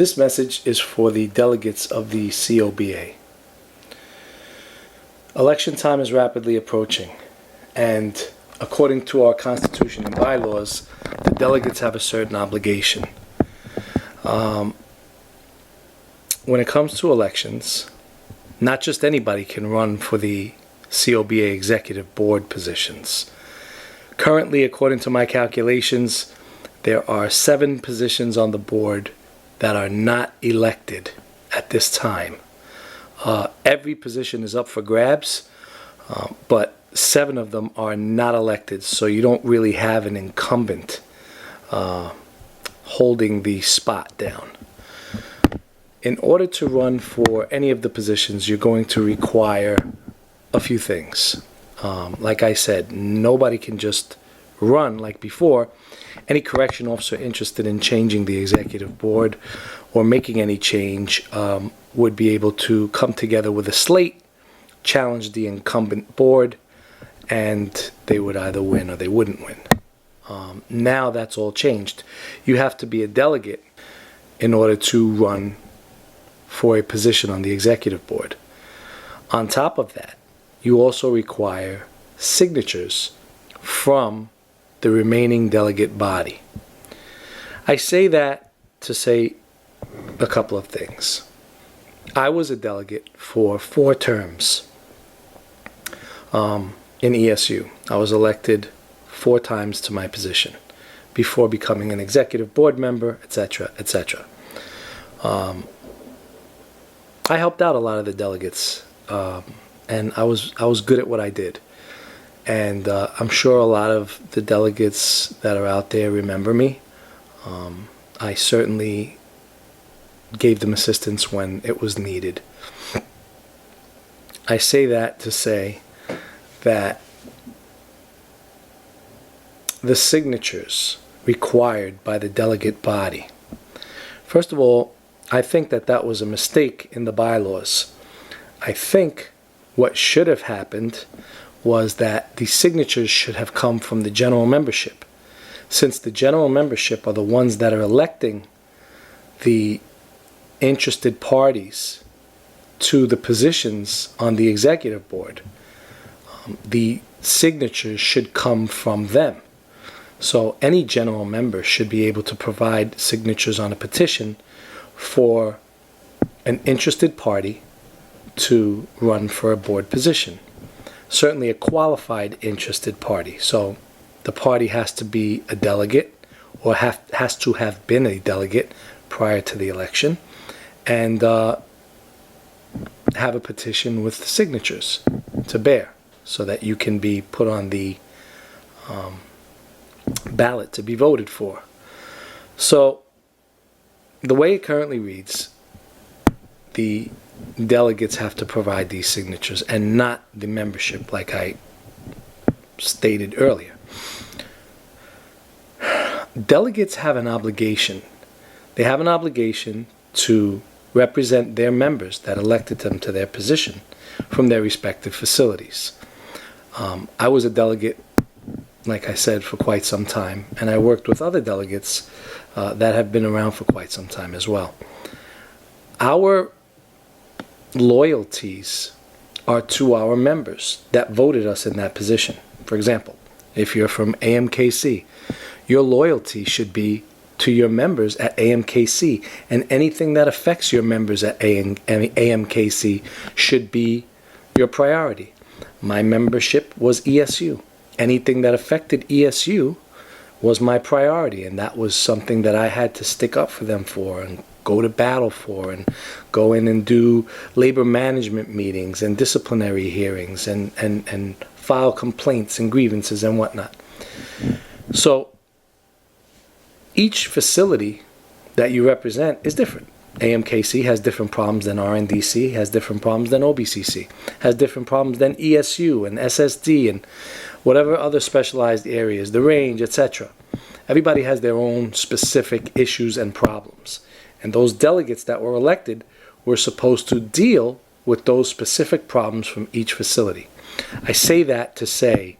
This message is for the delegates of the COBA. Election time is rapidly approaching, and according to our Constitution and bylaws, the delegates have a certain obligation. When it comes to elections, not just anybody can run for the COBA executive board positions. Currently, according to my calculations, there are 7 positions on the board that are not elected at this time. Every position is up for grabs, but 7 of them are not elected, so you don't really have an incumbent holding the spot down. In order to run for any of the positions, you're going to require a few things. Like I said, nobody can just run like before. Any correction officer interested in changing the executive board or making any change would be able to come together with a slate, challenge the incumbent board, and they would either win or they wouldn't win. Now that's all changed. You have to be a delegate in order to run for a position on the executive board. On top of that, you also require signatures from the remaining delegate body. I say that to say a couple of things. I was a delegate for 4 terms in ESU. I was elected 4 times to my position before becoming an executive board member, etc., etc. I helped out a lot of the delegates, and I was good at what I did. And I'm sure a lot of the delegates that are out there remember me. I certainly gave them assistance when it was needed. I say that to say that the signatures required by the delegate body. First of all, I think that that was a mistake in the bylaws. I think what should have happened was that the signatures should have come from the general membership. Since the general membership are the ones that are electing the interested parties to the positions on the executive board, the signatures should come from them. So any general member should be able to provide signatures on a petition for an interested party to run for a board position. Certainly a qualified interested party. So the party has to be a delegate or has to have been a delegate prior to the election, and have a petition with signatures to bear so that you can be put on the ballot to be voted for. So the way it currently reads, the delegates have to provide these signatures and not the membership, like I stated earlier. Delegates have an obligation. They have an obligation to represent their members that elected them to their position from their respective facilities. I was a delegate, like I said, for quite some time, and I worked with other delegates that have been around for quite some time as well. Our loyalties are to our members that voted us in that position. For example, if you're from AMKC, your loyalty should be to your members at AMKC, and anything that affects your members at AMKC should be your priority. My membership was ESU. Anything that affected ESU was my priority, and that was something that I had to stick up for them for and go to battle for, and go in and do labor management meetings and disciplinary hearings and file complaints and grievances and whatnot. So each facility that you represent is different. AMKC has different problems than RNDC, has different problems than OBCC, has different problems than ESU and SSD and whatever other specialized areas, the range, etc. Everybody has their own specific issues and problems. And those delegates that were elected were supposed to deal with those specific problems from each facility. I say that to say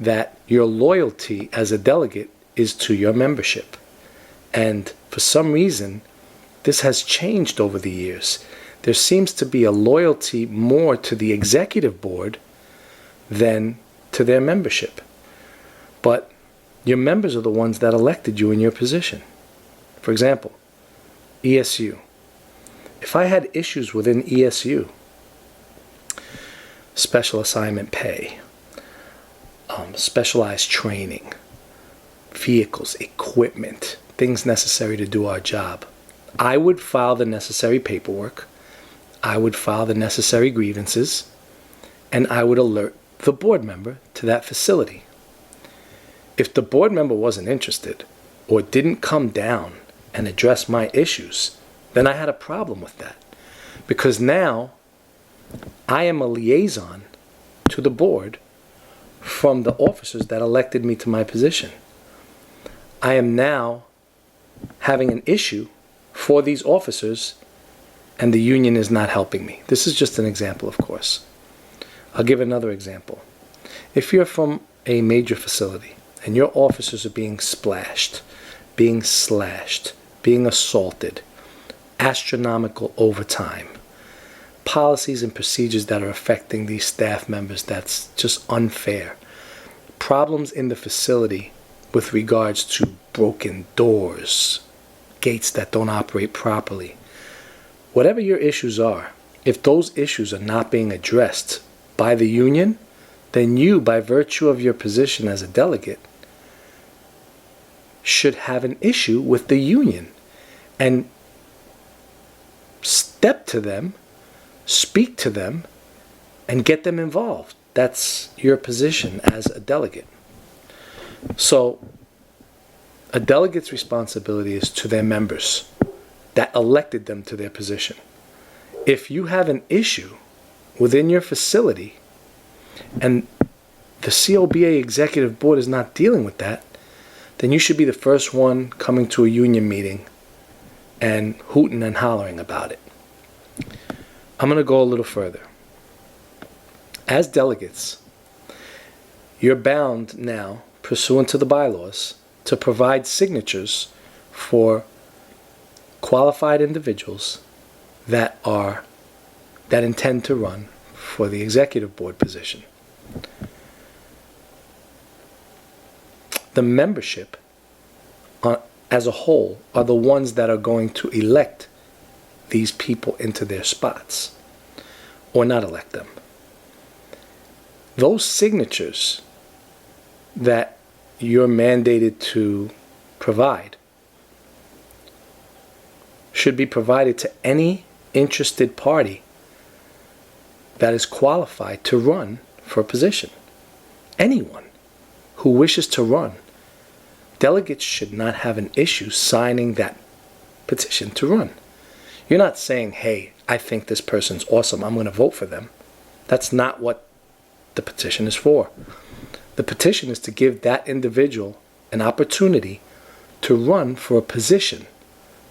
that your loyalty as a delegate is to your membership. And for some reason, This has changed over the years. There seems to be a loyalty more to the executive board than to their membership. But your members are the ones that elected you in your position. For example, ESU. If I had issues within ESU, special assignment pay, specialized training, vehicles, equipment, things necessary to do our job, I would file the necessary paperwork, I would file the necessary grievances, and I would alert the board member to that facility. If the board member wasn't interested or didn't come down and address my issues, then I had a problem with that. Because now I am a liaison to the board from the officers that elected me to my position. I am now having an issue for these officers, and the union is not helping me. This is just an example, of course. I'll give another example. If you're from a major facility and your officers are being splashed, being slashed, being assaulted, astronomical overtime, policies and procedures that are affecting these staff members, that's just unfair. Problems in the facility with regards to broken doors, gates that don't operate properly. Whatever your issues are, if those issues are not being addressed by the union, then you, by virtue of your position as a delegate, should have an issue with the union and step to them, speak to them, and get them involved. That's your position as a delegate. So, a delegate's responsibility is to their members that elected them to their position. If you have an issue within your facility and the COBA executive board is not dealing with that, then you should be the first one coming to a union meeting and hooting and hollering about it. I'm going to go a little further. As delegates, you're bound now, pursuant to the bylaws, to provide signatures for qualified individuals that intend to run for the executive board position. The membership as a whole are the ones that are going to elect these people into their spots or not elect them. Those signatures that you're mandated to provide should be provided to any interested party that is qualified to run for a position. Anyone who wishes to run. Delegates should not have an issue signing that petition to run. You're not saying, hey, I think this person's awesome, I'm going to vote for them. That's not what the petition is for. The petition is to give that individual an opportunity to run for a position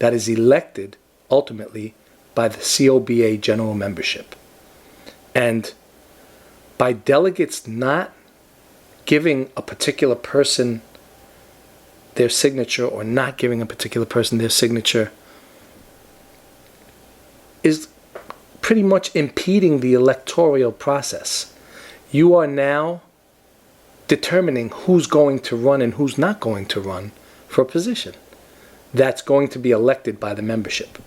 that is elected ultimately by the COBA general membership. And by delegates not giving a particular person their signature or not giving a particular person their signature is pretty much impeding the electoral process. You are now determining who's going to run and who's not going to run for a position that's going to be elected by the membership.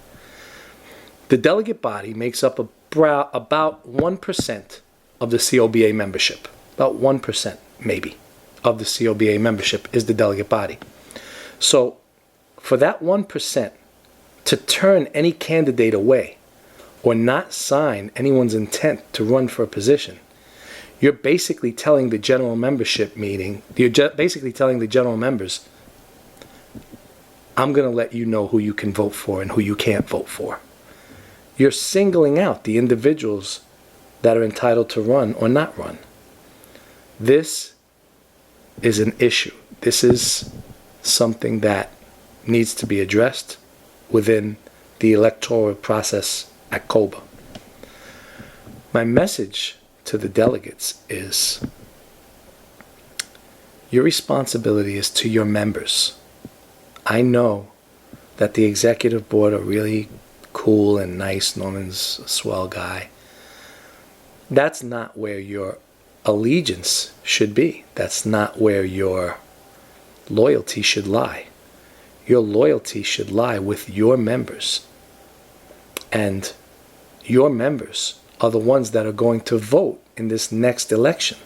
The delegate body makes up about 1% of the COBA membership. About 1%, maybe, of the COBA membership is the delegate body. So, for that 1% to turn any candidate away or not sign anyone's intent to run for a position, you're basically telling the general membership meeting, you're basically telling the general members, I'm going to let you know who you can vote for and who you can't vote for. You're singling out the individuals that are entitled to run or not run. This is an issue. This is something that needs to be addressed within the electoral process at COBA. My message to the delegates is your responsibility is to your members. I know that the executive board are really cool and nice. Norman's a swell guy. That's not where your allegiance should be. That's not where your loyalty should lie. Your loyalty should lie with your members. And your members are the ones that are going to vote in this next election.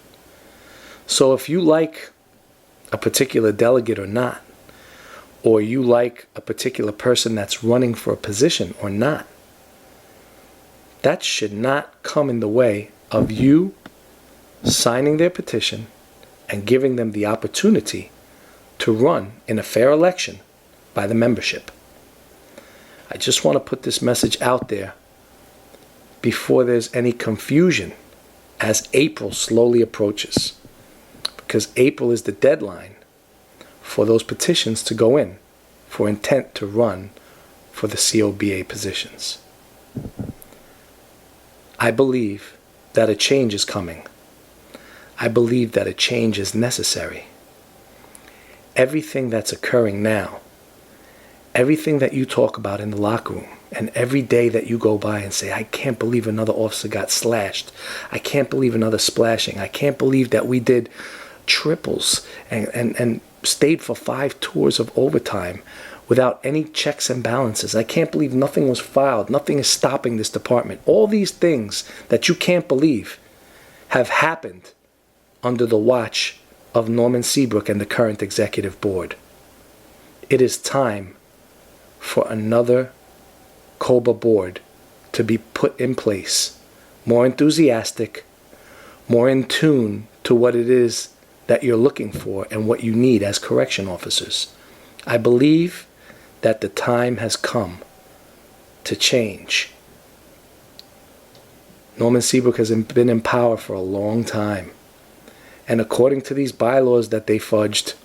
So if you like a particular delegate or not, or you like a particular person that's running for a position or not, that should not come in the way of you signing their petition and giving them the opportunity to run in a fair election by the membership. I just want to put this message out there before there's any confusion as April slowly approaches, because April is the deadline for those petitions to go in for intent to run for the COBA positions. I believe that a change is coming. I believe that a change is necessary. Everything that's occurring now, everything that you talk about in the locker room, and every day that you go by and say, I can't believe another officer got slashed. I can't believe another splashing. I can't believe that we did triples and stayed for 5 tours of overtime without any checks and balances. I can't believe nothing was filed. Nothing is stopping this department. All these things that you can't believe have happened under the watch of Norman Seabrook and the current executive board. It is time for another COBA board to be put in place, more enthusiastic, more in tune to what it is that you're looking for and what you need as correction officers. I believe that the time has come to change. Norman Seabrook has been in power for a long time. And according to these bylaws that they fudged,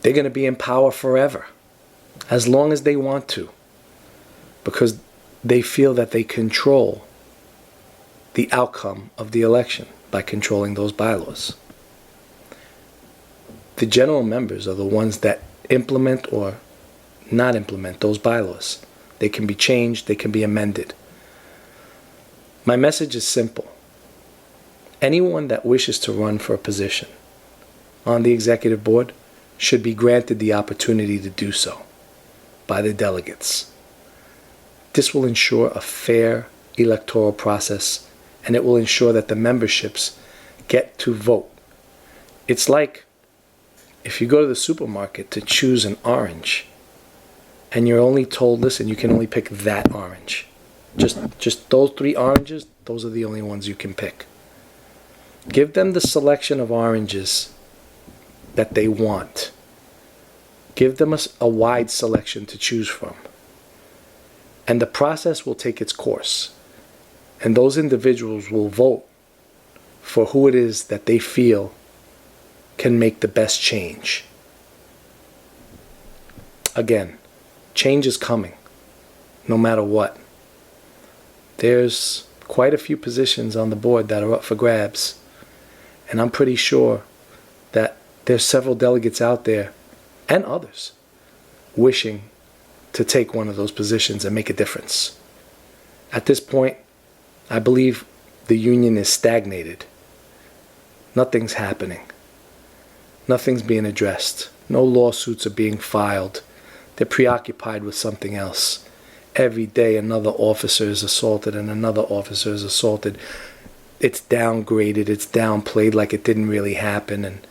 they're going to be in power forever, as long as they want to, because they feel that they control the outcome of the election by controlling those bylaws. The general members are the ones that implement or not implement those bylaws. They can be changed, they can be amended. My message is simple. Anyone that wishes to run for a position on the executive board should be granted the opportunity to do so by the delegates. This will ensure a fair electoral process, and it will ensure that the memberships get to vote. It's like if you go to the supermarket to choose an orange, and you're only told, listen, you can only pick that orange. Just those 3 oranges, those are the only ones you can pick. Give them the selection of oranges that they want. Give them a wide selection to choose from. And the process will take its course. And those individuals will vote for who it is that they feel can make the best change. Again, change is coming, no matter what. There's quite a few positions on the board that are up for grabs. And I'm pretty sure that there's several delegates out there, and others, wishing to take one of those positions and make a difference. At this point, I believe the union is stagnated. Nothing's happening. Nothing's being addressed. No lawsuits are being filed. They're preoccupied with something else. Every day another officer is assaulted and another officer is assaulted. It's downgraded, it's downplayed like it didn't really happen, and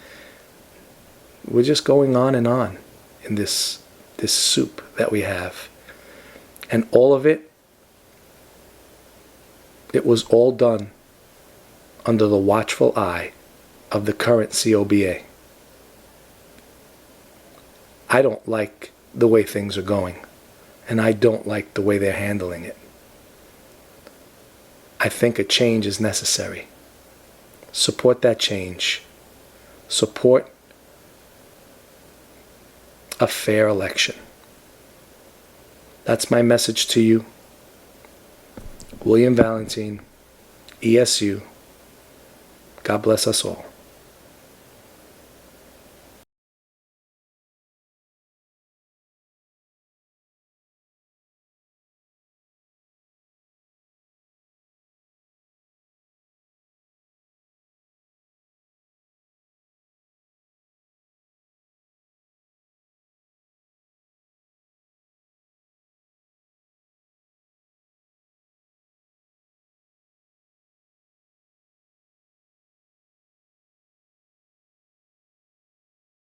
we're just going on and on in this soup that we have. And all of it was all done under the watchful eye of the current COBA. I don't like the way things are going, and I don't like the way they're handling it. I think a change is necessary. Support that change. Support a fair election. That's my message to you. William Valentin, ESU. God bless us all.